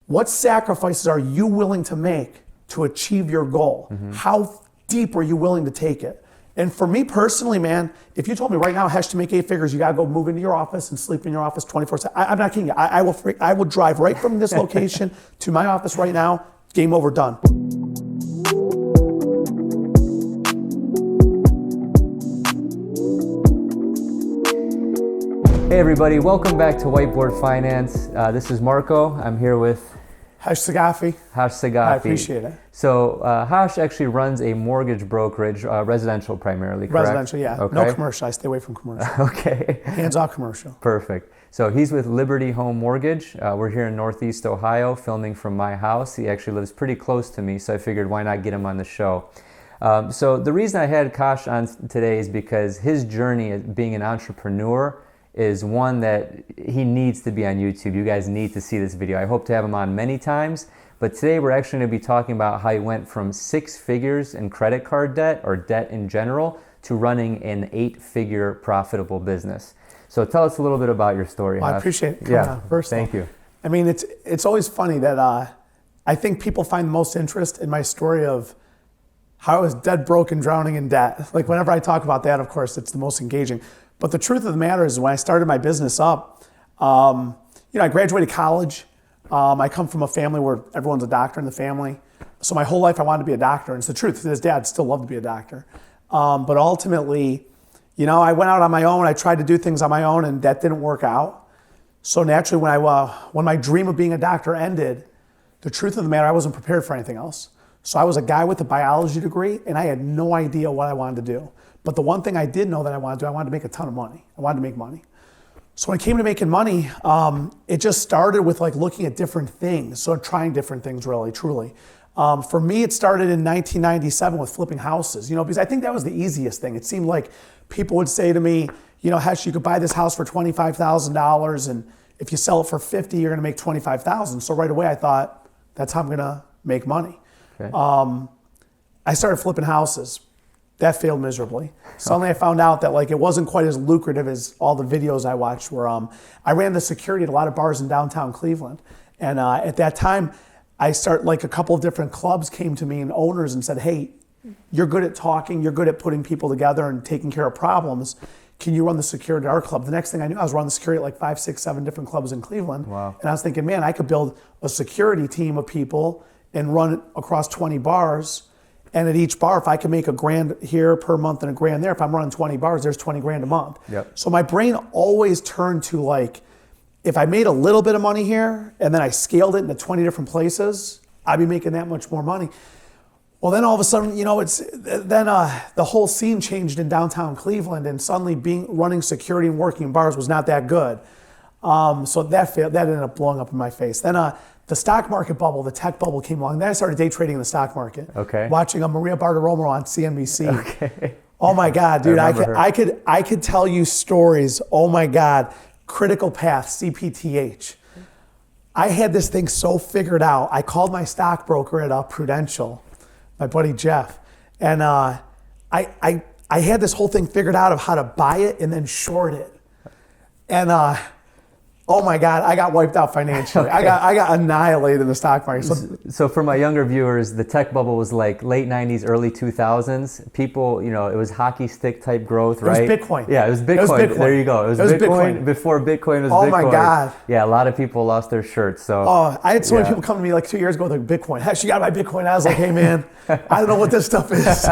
what sacrifices are you willing to make to achieve your goal? How deep are you willing to take it? And for me personally, man, if you told me right now, Khash, to make 8 figures, you gotta go move into your office and sleep in your office 24/7. I'm not kidding you. I will drive right from this location to my office right now. Game over, done. Hey everybody, welcome back to WhiteBoard Finance. This is Marko. I'm here with Khash Saghafi. Khash Saghafi. I appreciate it. So Khash actually runs a mortgage brokerage, residential primarily, correct? Residential, yeah. Okay. No commercial. I stay away from commercial. Okay. Hands off commercial. Perfect. So he's with Liberty Home Mortgage. We're here in Northeast Ohio, filming from my house. He actually lives pretty close to me, so I figured why not get him on the show. So the reason I had Khash on today is because his journey as being an entrepreneur is one that he needs to be on YouTube. You guys need to see this video. I hope to have him on many times, but today we're actually going to be talking about how he went from 6 figures in credit card debt or debt in general to running an 8-figure profitable business. So tell us a little bit about your story. Well, I appreciate it. Yeah, first thank you. I mean, it's always funny that I think people find the most interest in my story of how I was dead broke and drowning in debt. Like whenever I talk about that, of course, it's the most engaging. But the truth of the matter is when I started my business up, I graduated college. I come from a family where everyone's a doctor in the family. So my whole life I wanted to be a doctor. And it's the truth, his dad still loved to be a doctor. But ultimately, I went out on my own. I tried to do things on my own and that didn't work out. So naturally when my dream of being a doctor ended, the truth of the matter, I wasn't prepared for anything else. So I was a guy with a biology degree and I had no idea what I wanted to do. But the one thing I did know that I wanted to make a ton of money. I wanted to make money. So when it came to making money, it just started with like looking at different things. So trying different things really, truly. For me, it started in 1997 with flipping houses, because I think that was the easiest thing. It seemed like people would say to me, Khash, you could buy this house for $25,000 and if you sell it for $50,000, you're gonna make $25,000. So right away I thought, that's how I'm gonna make money. Okay. I started flipping houses. That failed miserably. Suddenly I found out that it wasn't quite as lucrative as all the videos I watched were. I ran the security at a lot of bars in downtown Cleveland. And at that time, a couple of different clubs came to me and owners and said, hey, you're good at talking, you're good at putting people together and taking care of problems. Can you run the security at our club? The next thing I knew, I was running the security at 5, 6, 7 different clubs in Cleveland. Wow. And I was thinking, man, I could build a security team of people and run it across 20 bars. And at each bar, if I can make $1,000 here per month and $1,000 there, if I'm running 20 bars, there's 20 grand a month. Yep. So my brain always turned to if I made a little bit of money here and then I scaled it into 20 different places, I'd be making that much more money. Well, then all of a sudden, the whole scene changed in downtown Cleveland and suddenly running security and working in bars was not that good. So that failed, that ended up blowing up in my face. Then the stock market bubble, the tech bubble came along. Then I started day trading in the stock market. Okay. Watching Maria Bartiromo on CNBC. Okay. Oh my God, dude! I could tell you stories. Oh my God, critical path, CPTH. I had this thing so figured out. I called my stockbroker at Prudential, my buddy Jeff, and I had this whole thing figured out of how to buy it and then short it, and. Oh my God, I got wiped out financially. Okay. I got annihilated in the stock market. So for my younger viewers, the tech bubble was late 90s, early 2000s. People, it was hockey stick type growth, right? It was Bitcoin. Yeah, it was Bitcoin. There you go. It was Bitcoin before Bitcoin was Bitcoin. Oh my God. Yeah, a lot of people lost their shirts. So I had so many people come to me 2 years ago with Bitcoin. Heck, you got to buy Bitcoin. I was like, hey man, I don't know what this stuff is.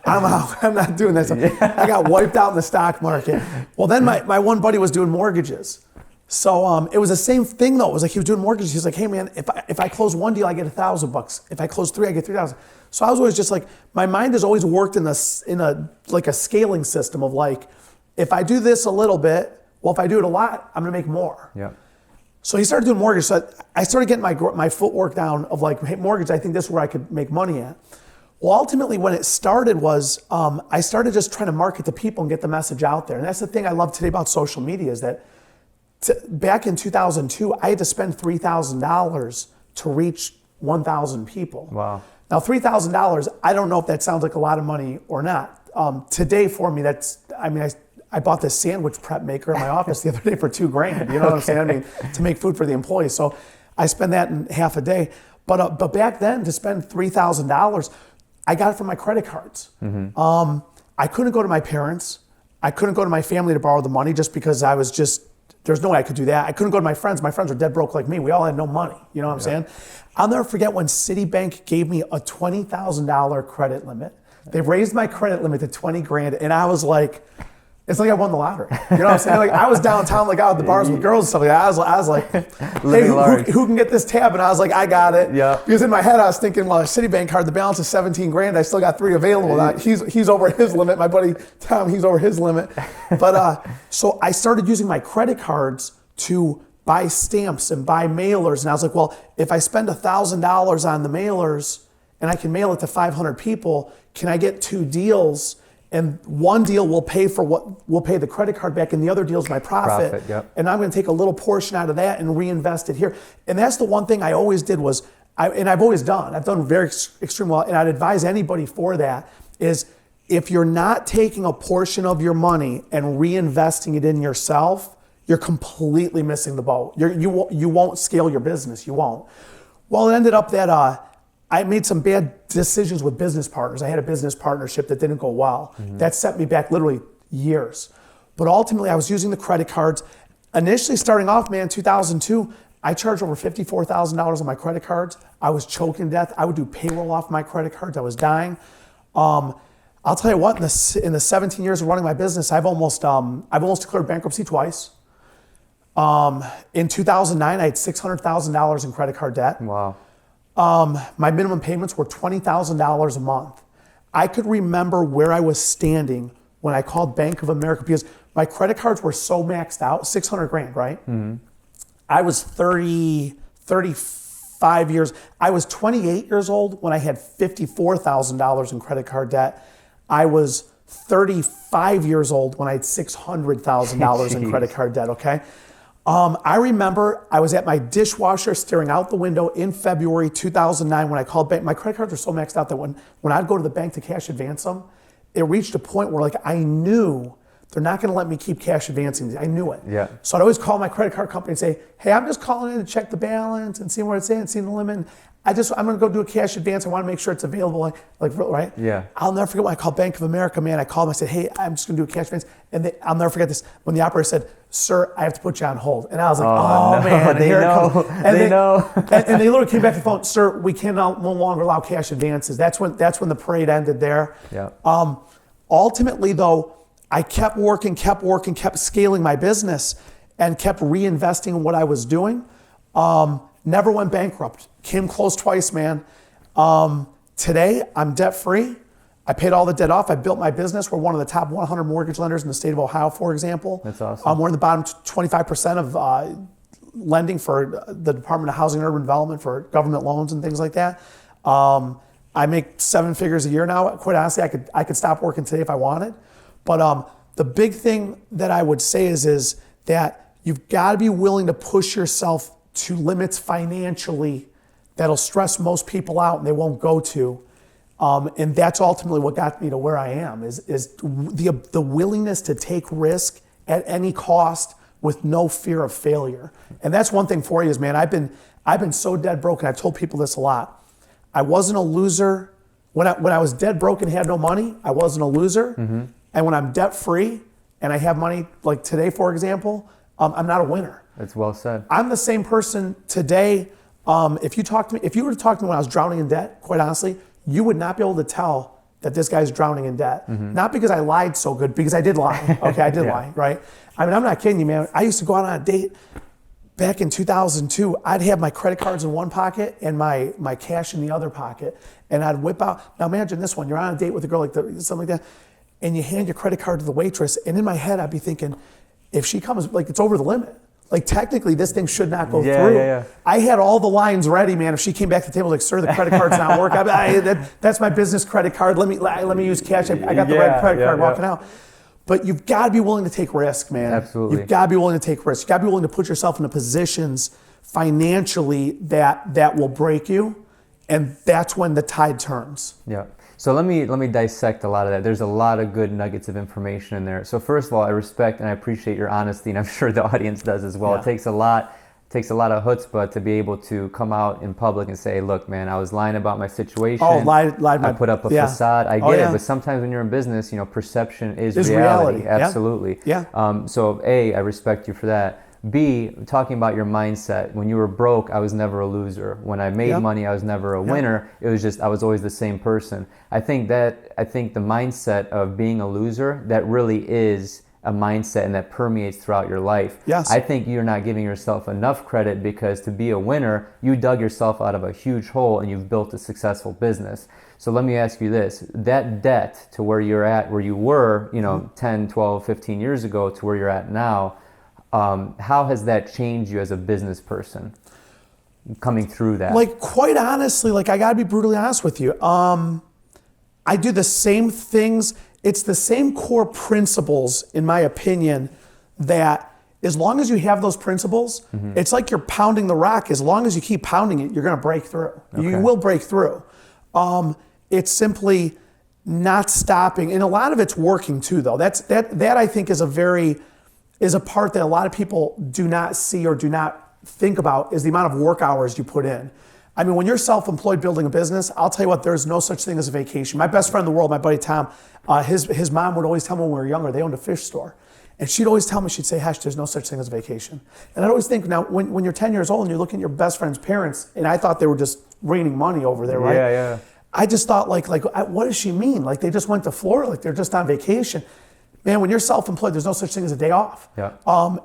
I'm out. I'm not doing this. Yeah. I got wiped out in the stock market. Well, then my one buddy was doing mortgages. So it was the same thing though. It was he was doing mortgages. He was like, hey man, if I close one deal, I get $1,000. If I close 3, I get 3,000. So I was always just my mind has always worked in a scaling system of if I do this a little bit, well, if I do it a lot, I'm gonna make more. Yeah. So he started doing mortgage. So I started getting my footwork down of hey, mortgage, I think this is where I could make money at. Well, ultimately when it started was, I started just trying to market to people and get the message out there. And that's the thing I love today about social media is that back in 2002, I had to spend $3,000 to reach 1,000 people. Wow. Now, $3,000, I don't know if that sounds like a lot of money or not. Today for me, I bought this sandwich prep maker in my office the other day for $2,000. You know what I'm saying? To make food for the employees. So I spend that in half a day. But back then, to spend $3,000, I got it from my credit cards. I couldn't go to my parents. I couldn't go to my family to borrow the money just because there's no way I could do that. I couldn't go to my friends. My friends are dead broke like me. We all had no money. You know what I'm saying? I'll never forget when Citibank gave me a $20,000 credit limit. They raised my credit limit to 20 grand, and I was like, it's like I won the lottery. You know what I'm saying? Like I was downtown, like out at the bars with girls and stuff like that. I was like, hey, who can get this tab? And I was like, I got it. Yeah. Because in my head, I was thinking, well, a Citibank card, the balance is 17 grand. I still got 3 available. He's over his limit. My buddy Tom, he's over his limit. But so I started using my credit cards to buy stamps and buy mailers. And I was like, well, if I spend $1,000 on the mailers and I can mail it to 500 people, can I get 2 deals? And one deal will pay the credit card back, and the other deal is my profit. And I'm going to take a little portion out of that and reinvest it here. And that's the one thing I always did was, I've always done. I've done very extremely well, and I'd advise anybody for that is if you're not taking a portion of your money and reinvesting it in yourself, you're completely missing the boat. You won't scale your business. You won't. Well, it ended up that I made some bad decisions with business partners. I had a business partnership that didn't go well. That set me back literally years. But ultimately, I was using the credit cards. Initially starting off, man, 2002, I charged over $54,000 on my credit cards. I was choking to death. I would do payroll off my credit cards. I was dying. I'll tell you what, in the 17 years of running my business, I've almost declared bankruptcy twice. In 2009, I had $600,000 in credit card debt. Wow. My minimum payments were $20,000 a month. I could remember where I was standing when I called Bank of America because my credit cards were so maxed out, 600 grand, right? I was 35 years. I was 28 years old when I had $54,000 in credit card debt. I was 35 years old when I had $600,000 in credit card debt, okay? I remember I was at my dishwasher staring out the window in February 2009 when I called bank. My credit cards were so maxed out that when I'd go to the bank to cash advance them, it reached a point where like I knew they're not going to let me keep cash advancing these. I knew it. Yeah. So I'd always call my credit card company and say, hey, I'm just calling in to check the balance and see where it's at and see the limit. I'm going to go do a cash advance. I want to make sure it's available, right? Yeah. I'll never forget when I called Bank of America, man. I called them. I said, hey, I'm just going to do a cash advance. And I'll never forget this. When the operator said, sir, I have to put you on hold. And I was like, oh man, they know. They know. And they literally came back to the phone, sir, we can no longer allow cash advances. That's when the parade ended there. Yeah. Ultimately, though, I kept working, kept scaling my business and kept reinvesting in what I was doing. Never went bankrupt. Came close twice, man. Today, I'm debt-free. I paid all the debt off. I built my business. We're one of the top 100 mortgage lenders in the state of Ohio, for example. That's awesome. We're in the bottom 25% of lending for the Department of Housing and Urban Development for government loans and things like that. I make 7 figures a year now. Quite honestly, I could stop working today if I wanted. But the big thing that I would say is that you've got to be willing to push yourself to limits financially that'll stress most people out and they won't go to. And that's ultimately what got me to where I am is the willingness to take risk at any cost with no fear of failure. And that's one thing for you is, man, I've been so dead broke, and I've told people this a lot. I wasn't a loser. When I was dead broke and had no money, I wasn't a loser. Mm-hmm. And when I'm debt free and I have money, like today, for example, I'm not a winner. That's well said. I'm the same person today. If you were to talk to me when I was drowning in debt, quite honestly, you would not be able to tell that this guy's drowning in debt. Mm-hmm. Not because I lied so good, because I did lie. Okay, I did lie, right? I mean, I'm not kidding you, man. I used to go out on a date back in 2002. I'd have my credit cards in one pocket and my cash in the other pocket, and I'd whip out. Now imagine this one: you're on a date with a girl something like that, and you hand your credit card to the waitress, and in my head I'd be thinking, if she comes, like it's over the limit. Like technically this thing should not go through. Yeah. I had all the lines ready, man. If she came back to the table like, sir, the credit card's not working. That's my business credit card. Let me use cash. I got the right credit card walking out. But you've got to be willing to take risk, man. Absolutely. You've got to be willing to take risks. You've got to be willing to put yourself into positions financially that will break you. And that's when the tide turns. Yeah. So let me dissect a lot of that. There's a lot of good nuggets of information in there. So first of all, I respect and I appreciate your honesty, and I'm sure the audience does as well. Yeah. It takes a lot takes a lot of chutzpah to be able to come out in public and say, look, man, I was lying about my situation. Oh, lied. I put up a facade. I get it, but sometimes when you're in business, perception is reality. Absolutely. Yeah. So A, I respect you for that. B, talking about your mindset. When you were broke, I was never a loser. When I made money, I was never a winner. It was just I was always the same person. I think the mindset of being a loser, that really is a mindset, and that permeates throughout your life. Yes. I think you're not giving yourself enough credit, because to be a winner, you dug yourself out of a huge hole and you've built a successful business. So let me ask you this, that debt to where you're at, where you were, 10, 12, 15 years ago to where you're at now, how has that changed you as a business person coming through that? Like, quite honestly, I gotta be brutally honest with you. I do the same things. It's the same core principles, in my opinion, that as long as you have those principles, it's like you're pounding the rock. As long as you keep pounding it, you're gonna break through. Okay. You will break through. It's simply not stopping. And a lot of it's working too, though. That I think is a part that a lot of people do not see or do not think about, is the amount of work hours you put in. I mean, when you're self-employed building a business, I'll tell you what, there's no such thing as a vacation. My best friend in the world, my buddy Tom, his mom would always tell me when we were younger, they owned a fish store. And she'd always tell me, she'd say, Khash, there's no such thing as a vacation. And I'd always think, now, when you're 10 years old and you're looking at your best friend's parents, and I thought they were just raining money over there, right? Yeah. I just thought, what does she mean? Like, they just went to Florida, like they're just on vacation. Man, when you're self-employed, there's no such thing as a day off. Yeah.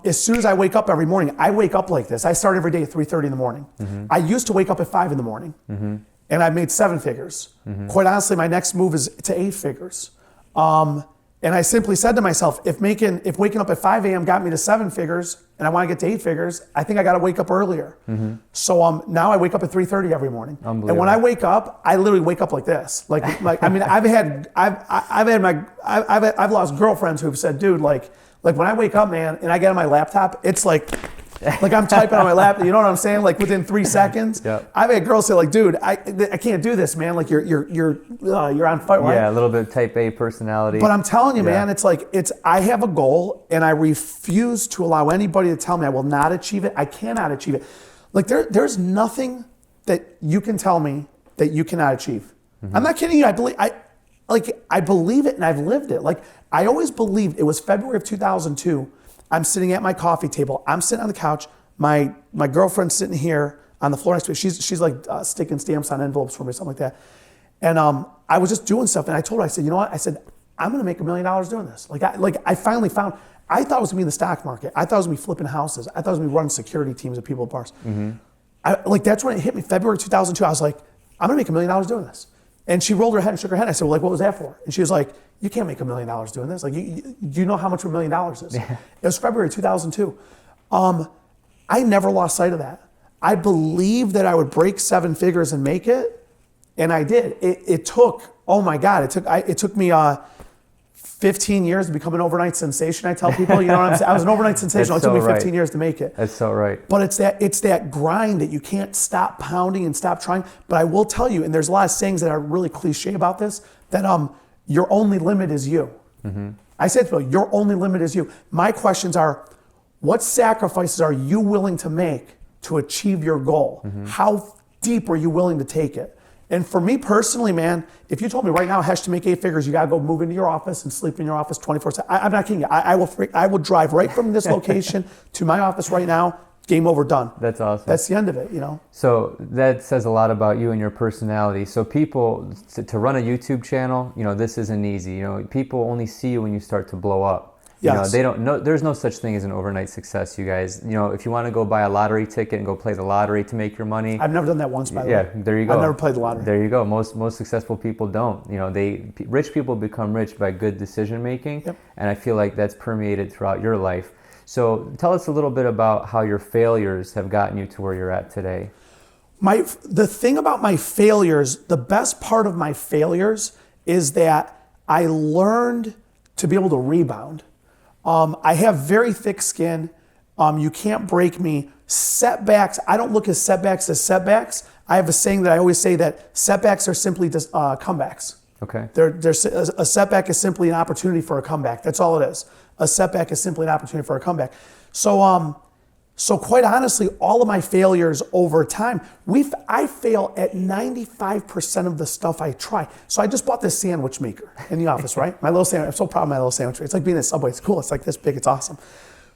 As soon as I wake up every morning, I wake up like this. I start every day at 3:30 in the morning. I used to wake up at 5 in the morning, and I made 7 figures. Quite honestly, my next move is to 8 figures. And I simply said to myself, if waking up at 5 a.m. got me to 7 figures, and I want to get to 8 figures, I think I got to wake up earlier. So now I wake up at 3:30 every morning. And when I wake up, I literally wake up like this. I mean, I've lost girlfriends who've said, dude, like when I wake up, man, and I get on my laptop, it's like I'm typing on my laptop, you know what I'm saying? Like within 3 seconds. Yep. I've had girls say, like, dude, I can't do this, man. Like you're on fire. Right? Yeah, a little bit of type A personality. But I'm telling you, man, I have a goal, and I refuse to allow anybody to tell me I will not achieve it. I cannot achieve it. Like there's nothing that you can tell me that you cannot achieve. I'm not kidding you. I believe it, and I've lived it. Like, I always believed. It was February of 2002. I'm sitting at my coffee table. I'm sitting on the couch. My girlfriend's sitting here on the floor next to me. She's like sticking stamps on envelopes for me, something like that. And I was just doing stuff. And I told her, I said, you know what? I said, I'm going to make $1 million doing this. I finally found. I thought it was going to be in the stock market. I thought it was going to be flipping houses. I thought it was going to be running security teams at people at bars. That's when it hit me. February 2002. I was like, I'm going to make $1 million doing this. And she rolled her head and shook her head. I said, well, what was that for? And she was like, you can't make $1 million doing this. Like, do you know how much $1 million is? Yeah. It was February 2002. I never lost sight of that. I believed that I would break 7 figures and make it, and I did. It took, oh my God, it took me 15 years to become an overnight sensation. I tell people, you know what I'm saying? I was an overnight sensation. It took me 15 years to make it. That's so right. But it's that grind that you can't stop pounding and stop trying. But I will tell you, and there's a lot of sayings that are really cliche about this, that your only limit is you. I say to people, your only limit is you. My questions are, what sacrifices are you willing to make to achieve your goal? How deep are you willing to take it? And for me personally, man, if you told me right now, Khash, to make 8 figures, you gotta go move into your office and sleep in your office 24/7. I'm not kidding you. I will drive right from this location to my office right now. Game over, done. That's awesome. That's the end of it, you know? So that says a lot about you and your personality. So people, to run a YouTube channel, this isn't easy. People only see you when you start to blow up. Yes. They don't know. There's no such thing as an overnight success, you guys. If you want to go buy a lottery ticket and go play the lottery to make your money. I've never done that once, by the way. Yeah, there you go. I've never played the lottery. There you go. Most successful people don't. Rich people become rich by good decision making. Yep. And I feel like that's permeated throughout your life. So tell us a little bit about how your failures have gotten you to where you're at today. The thing about my failures, the best part of my failures is that I learned to be able to rebound. I have very thick skin. You can't break me. Setbacks, I don't look at setbacks as setbacks. I have a saying that I always say that setbacks are simply just comebacks. Okay. A setback is simply an opportunity for a comeback. That's all it is. A setback is simply an opportunity for a comeback. So So quite honestly, all of my failures over time, I fail at 95% of the stuff I try. So I just bought this sandwich maker in the office, right? My little sandwich, I'm so proud of my little sandwich maker. It's like being at Subway, it's cool, it's like this big, it's awesome.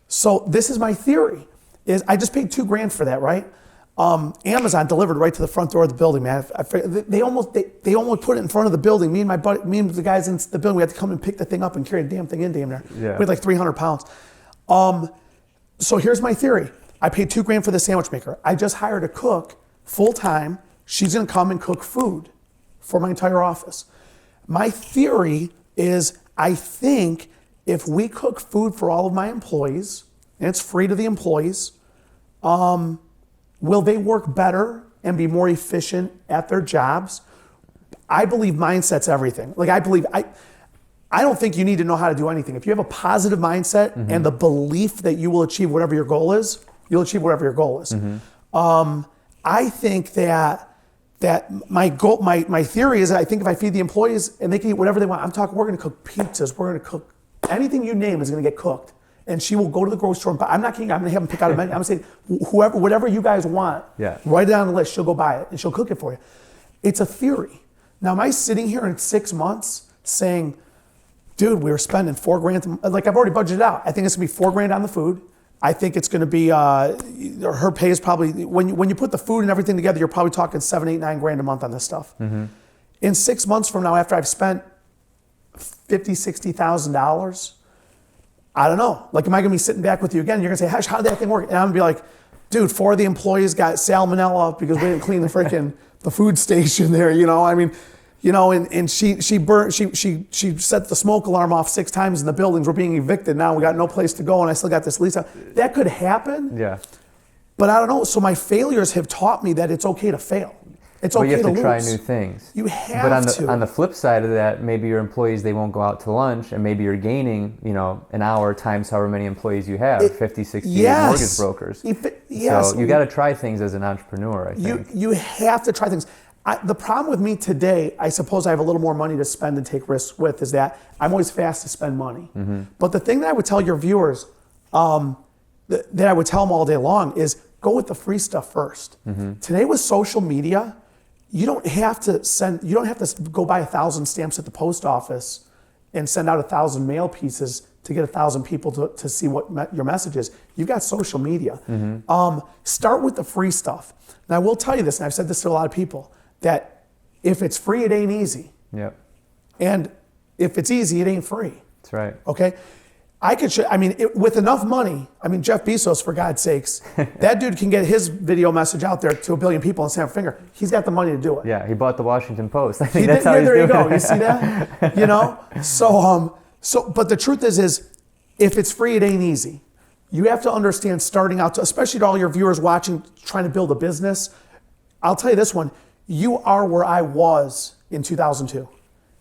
So this is my theory, is I just paid $2,000 for that, right? Amazon delivered right to the front door of the building, man. They almost put it in front of the building. Me and the guys in the building, we had to come and pick the thing up and carry the damn thing in damn near. Yeah. We had like 300 pounds. So here's my theory. I paid $2,000 for the sandwich maker. I just hired a cook full time. She's gonna come and cook food for my entire office. My theory is, I think if we cook food for all of my employees, and it's free to the employees, will they work better and be more efficient at their jobs? I believe mindset's everything. Like I don't think you need to know how to do anything. If you have a positive mindset and the belief that you will achieve whatever your goal is, you'll achieve whatever your goal is. I think that my theory is that I think if I feed the employees and they can eat whatever they want, we're gonna cook pizzas, we're gonna cook, anything you name is gonna get cooked. And she will go to the grocery store and buy. I'm not kidding, I'm gonna have them pick out a menu. I'm gonna say, whatever you guys want, write it on the list, she'll go buy it and she'll cook it for you. It's a theory. Now, am I sitting here in 6 months saying, dude, we were spending $4,000, like I've already budgeted out. I think it's gonna be $4,000 on the food. I think it's gonna be, her pay is probably, when you put the food and everything together, you're probably talking $7, $8, $9,000 a month on this stuff. In 6 months from now, after I've spent $50,000, $60,000, I don't know. Like, am I gonna be sitting back with you again? You're gonna say, Khash, how did that thing work? And I'm gonna be like, dude, 4 of the employees got salmonella because we didn't clean the freaking the food station there. I mean, and she set the smoke alarm off 6 times in the buildings. We're being evicted now. We got no place to go, and I still got this lease out. That could happen. Yeah. But I don't know. So my failures have taught me that it's okay to fail. It's okay to lose. But you have to try new things. You have to. But on the flip side of that, maybe your employees, they won't go out to lunch, and maybe you're gaining, an hour times however many employees you have, 50, 60 mortgage brokers. Yes. So you got to try things as an entrepreneur, I think. You have to try things. The problem with me today, I suppose I have a little more money to spend and take risks with, is that I'm always fast to spend money. But the thing that I would tell your viewers, that I would tell them all day long, is go with the free stuff first. Today with social media, you don't have to go buy 1,000 stamps at the post office and send out 1,000 mail pieces to get 1,000 people to see what your message is. You've got social media. Start with the free stuff. Now I will tell you this, and I've said this to a lot of people, that if it's free, it ain't easy. Yep. And if it's easy, it ain't free. That's right. Okay? With enough money, Jeff Bezos, for God's sakes, that dude can get his video message out there to 1 billion people and snap a finger. He's got the money to do it. Yeah, he bought the Washington Post. I think He that's did, how he's there you doing go. it. You see that? So, but the truth is if it's free, it ain't easy. You have to understand, starting out, especially to all your viewers watching, trying to build a business. I'll tell you this one. You are where I was in 2002.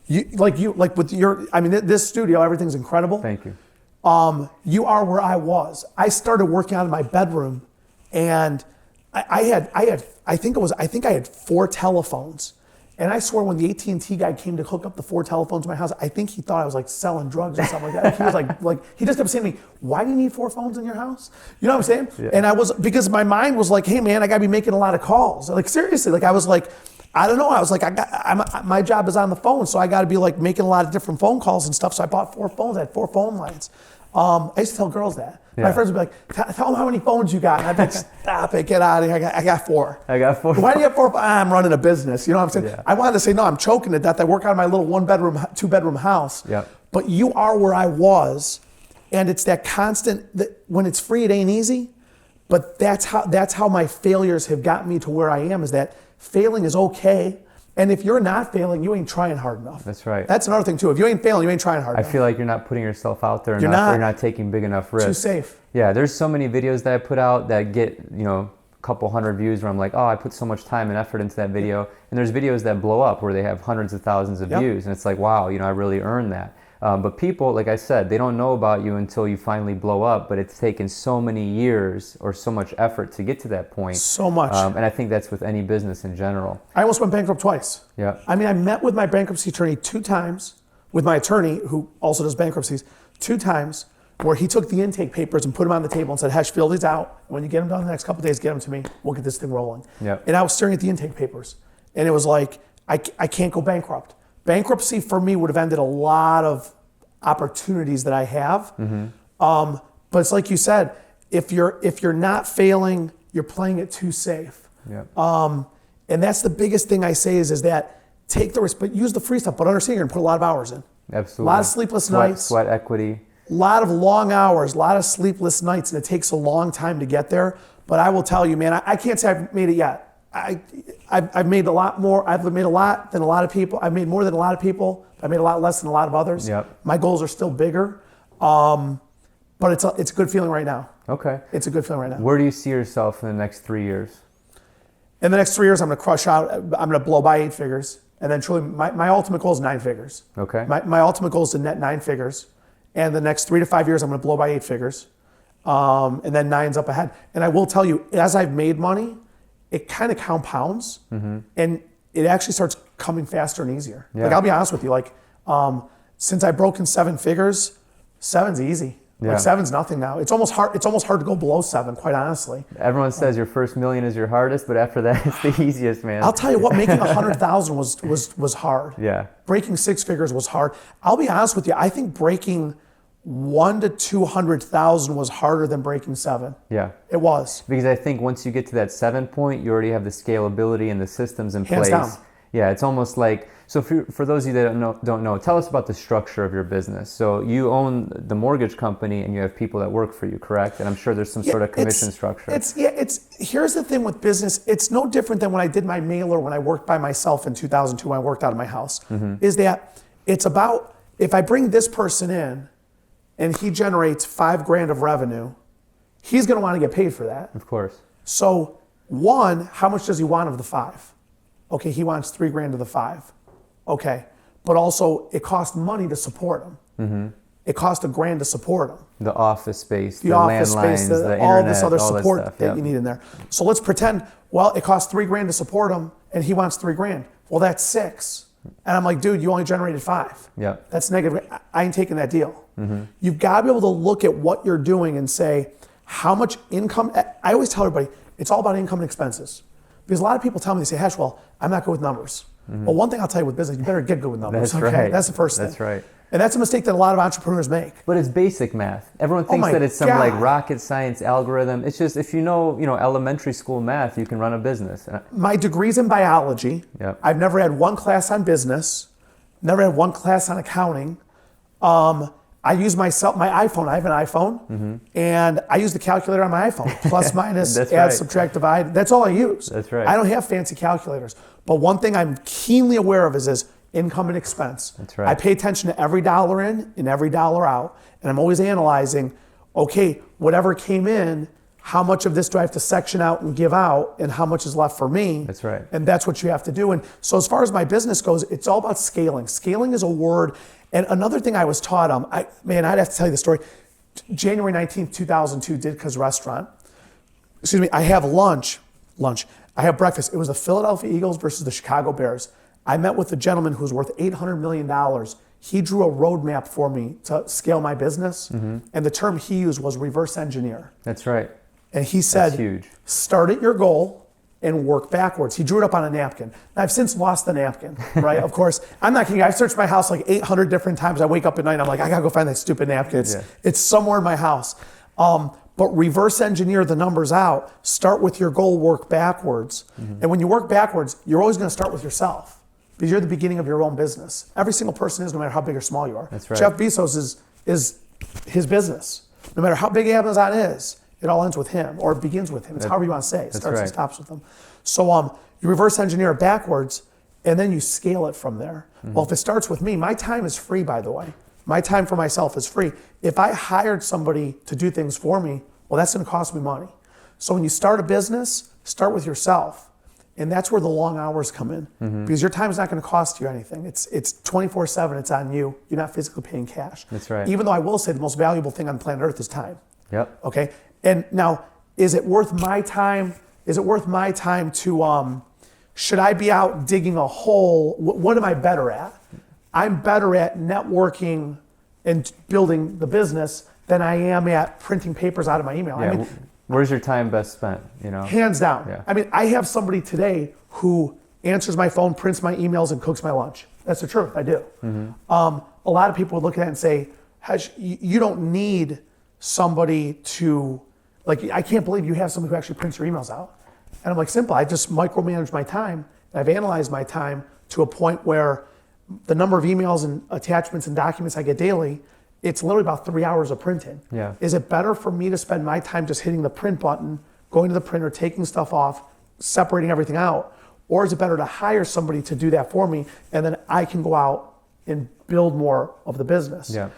This studio, everything's incredible. Thank you. You are where I was. I started working out of my bedroom, and I think I had 4 telephones. And I swear, when the AT&T guy came to hook up the 4 telephones to my house, I think he thought I was like selling drugs or something like that. He was like he just kept saying to me, "Why do you need 4 phones in your house?" You know what I'm saying? Yeah. And because my mind was like, "Hey man, I gotta be making a lot of calls." Like seriously, like I was like, I don't know. I was like, my job is on the phone, so I got to be like making a lot of different phone calls and stuff. So I bought 4 phones. I had 4 phone lines. I used to tell girls that. Yeah. My friends would be like, tell them how many phones you got. And I'd be like, stop it, get out of here. I got 4. I got 4. Why do you have 4? I'm running a business. You know what I'm saying? Yeah. I wanted to say, no, I'm choking to death. I work out of my little 1-bedroom, 2-bedroom house. Yep. But you are where I was. And it's that constant, when it's free, it ain't easy. But that's how my failures have gotten me to where I am, is that failing is okay. And if you're not failing, you ain't trying hard enough. That's right. That's another thing too. If you ain't failing, you ain't trying hard enough. I feel like you're not putting yourself out there you're enough. You're not taking big enough risks. Too safe. Yeah, there's so many videos that I put out that get, a couple hundred views where I'm like, oh, I put so much time and effort into that video. And there's videos that blow up where they have hundreds of thousands of views. And it's like, wow, I really earned that. But people, like I said, they don't know about you until you finally blow up, but it's taken so many years or so much effort to get to that point. So much. And I think that's with any business in general. I almost went bankrupt twice. Yeah. I met with my bankruptcy attorney 2 times, with my attorney who also does bankruptcies, 2 times. where he took the intake papers and put them on the table and said, Hesh, fill these out. When you get them done the next couple of days, get them to me. We'll get this thing rolling. Yep. And I was staring at the intake papers. And it was like, I can't go bankrupt. Bankruptcy for me would have ended a lot of opportunities that I have. But it's like you said, if you're not failing, you're playing it too safe. Yep. And that's the biggest thing I say is that take the risk, but use the free stuff, but understand you're gonna put a lot of hours in. Absolutely. A lot of sleepless nights. Sweat equity. A lot of long hours, a lot of sleepless nights, and it takes a long time to get there. But I will tell you, man, I can't say I've made it yet. I've made a lot more. I've made a lot than a lot of people. I've made more than a lot of people. I made a lot less than a lot of others. Yep. My goals are still bigger. But it's a good feeling right now. Okay. It's a good feeling right now. Where do you see yourself in the next 3 years? In the next 3 years, I'm going to crush out. I'm going to blow by 8 figures. And then truly, my ultimate goal is 9 figures. Okay. My ultimate goal is to net 9 figures. And the next 3 to 5 years, I'm going to blow by 8 figures. And then 9's up ahead. And I will tell you, as I've made money, it kind of compounds. And it actually starts coming faster and easier. Yeah. Like, I'll be honest with you, like, since I broke in 7 figures, 7's easy. Yeah. Like 7's nothing now. It's almost hard to go below 7, quite honestly. Everyone says your first million is your hardest, but after that, it's the easiest, man. I'll tell you what, making 100,000 was hard. Yeah. Breaking 6 figures was hard. I'll be honest with you, I think breaking 1 to 200,000 was harder than breaking 7. Yeah. It was. Because I think once you get to that 7 point, you already have the scalability and the systems in Hands place. down. Yeah, it's almost like, so for those of you that don't know, tell us about the structure of your business. So you own the mortgage company and you have people that work for you, correct? And I'm sure there's some sort of commission structure. Here's the thing with business. It's no different than when I did my mailer when I worked by myself in 2002 when I worked out of my house. Is that it's about, if I bring this person in and he generates $5,000 of revenue, he's going to want to get paid for that. Of course. So one, how much does he want of the 5? Okay, he wants $3,000 of the 5. Okay, but also it costs money to support him. It costs $1,000 to support him. The office space, The the office landlines, space, the internet, all this other all support stuff. that you need in there. So let's pretend, well, it costs $3,000 to support him, and he wants $3,000. Well, that's 6. And I'm like, dude, you only generated 5. Yeah. That's negative. I ain't taking that deal. You've got to be able to look at what you're doing and say, how much income? I always tell everybody, it's all about income and expenses. Because a lot of people tell me, they say, Hesh, well, I'm not good with numbers. Well, one thing I'll tell you with business, you better get good with numbers. That's okay? right. That's the first thing. That's right. And that's a mistake that a lot of entrepreneurs make. But it's basic math. Everyone thinks my that it's some God. like rocket science algorithm. It's just, if you know elementary school math, you can run a business. My degree's in biology. Yep. I've never had one class on business. Never had one class on accounting. I use my iPhone. I have an iPhone, and I use the calculator on my iPhone. Plus, minus, add, right. subtract, divide. That's all I use. That's right. I don't have fancy calculators. But one thing I'm keenly aware of is income and expense. That's right. I pay attention to every dollar in and every dollar out, and I'm always analyzing, okay, whatever came in, how much of this do I have to section out and give out, and how much is left for me? That's right. And that's what you have to do. And so as far as my business goes, it's all about scaling. Scaling is a word. And another thing I was taught, I'd have to tell you the story. January 19th, 2002, Ditka's restaurant. Excuse me, I have lunch. I have breakfast. It was the Philadelphia Eagles versus the Chicago Bears. I met with a gentleman who was worth $800 million. He drew a roadmap for me to scale my business. And the term he used was reverse engineer. That's right. And he said, That's huge. Start at your goal and work backwards. He drew it up on a napkin. Now, I've since lost the napkin, right? Of course, I'm not kidding. I've searched my house like 800 different times. I wake up at night and I'm like, I gotta go find that stupid napkin. It's somewhere in my house. But reverse engineer the numbers out. Start with your goal, work backwards. And when you work backwards, you're always gonna start with yourself because you're the beginning of your own business. Every single person is, no matter how big or small you are. That's right. Jeff Bezos is his business. No matter how big Amazon is, it all ends with him, or it begins with him. It's however you want to say it. It starts and stops with him. So you reverse engineer it backwards, and then you scale it from there. Well, if it starts with me, my time is free, by the way. My time for myself is free. If I hired somebody to do things for me, well, that's going to cost me money. So when you start a business, start with yourself. And that's where the long hours come in. Because your time is not going to cost you anything. It's 24/7, it's on you. You're not physically paying cash. That's right. Even though I will say the most valuable thing on planet Earth is time. Yep. Okay. And now, is it worth my time? Is it worth my time to, should I be out digging a hole? What am I better at? I'm better at networking and building the business than I am at printing papers out of my email. Yeah. I mean, Where's your time best spent? hands down. Yeah. I mean, I have somebody today who answers my phone, prints my emails, and cooks my lunch. That's the truth. I do. A lot of people would look at that and say, Khash, you don't need somebody to, like, I can't believe you have somebody who actually prints your emails out. And I'm like, simple. I just micromanage my time. And I've analyzed my time to a point where the number of emails and attachments and documents I get daily, it's literally about 3 hours of printing. Yeah. Is it better for me to spend my time just hitting the print button, going to the printer, taking stuff off, separating everything out? Or is it better to hire somebody to do that for me, and then I can go out and build more of the business? Yeah.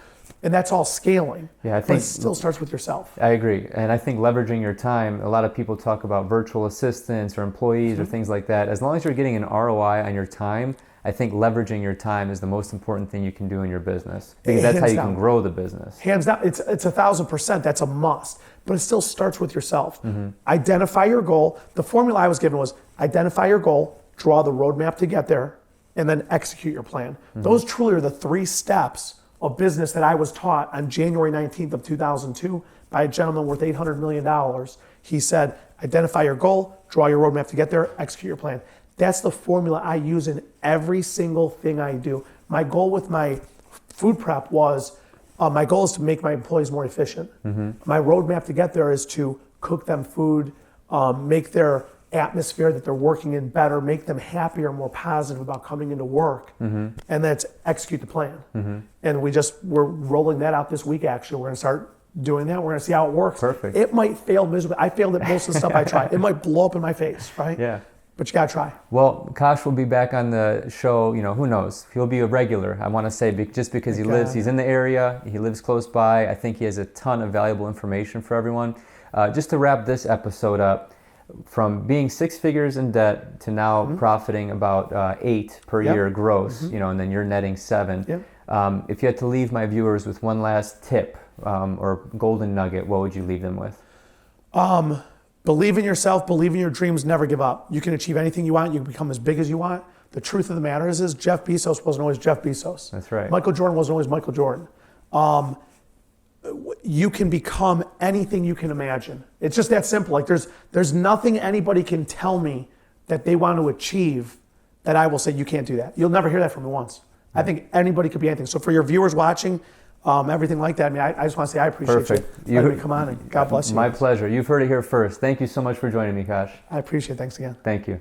And that's all scaling. Yeah, I but think it still starts with yourself. I agree. And I think leveraging your time, a lot of people talk about virtual assistants or employees or things like that. As long as you're getting an ROI on your time, I think leveraging your time is the most important thing you can do in your business, because that's how you can grow the business. Hands down, it's 1,000%. That's a must. But it still starts with yourself. Identify your goal. The formula I was given was identify your goal, draw the roadmap to get there, and then execute your plan. Those truly are the 3 steps of business that I was taught on January 19th of 2002 by a gentleman worth $800 million. He said, identify your goal, draw your roadmap to get there, execute your plan. That's the formula I use in every single thing I do. My goal with my food prep was, my goal is to make my employees more efficient. My roadmap to get there is to cook them food, make their atmosphere that they're working in better, make them happier, more positive about coming into work, and that's execute the plan. And we're rolling that out this week. Actually, we're going to start doing that. We're going to see how it works. Perfect. It might fail miserably. I failed at most of the stuff I tried. It might blow up in my face, right? Yeah. But you got to try. Well, Khash will be back on the show. Who knows? He'll be a regular. I want to say, just because he's in the area, he lives close by. I think he has a ton of valuable information for everyone. Just to wrap this episode up, from being 6 figures in debt to now profiting about 8 per year gross, and then you're netting 7. If you had to leave my viewers with one last tip or golden nugget, what would you leave them with? Believe in yourself, believe in your dreams, never give up. You can achieve anything you want, you can become as big as you want. The truth of the matter is Jeff Bezos wasn't always Jeff Bezos. That's right. Michael Jordan wasn't always Michael Jordan. You can become anything you can imagine. It's just that simple. Like there's nothing anybody can tell me that they want to achieve that I will say you can't do that. You'll never hear that from me once. I think anybody could be anything. So for your viewers watching, everything like that, I mean, I just want to say I appreciate you letting me come on, and God bless you. My pleasure. You've heard it here first. Thank you so much for joining me, Khash. I appreciate it. Thanks again. Thank you.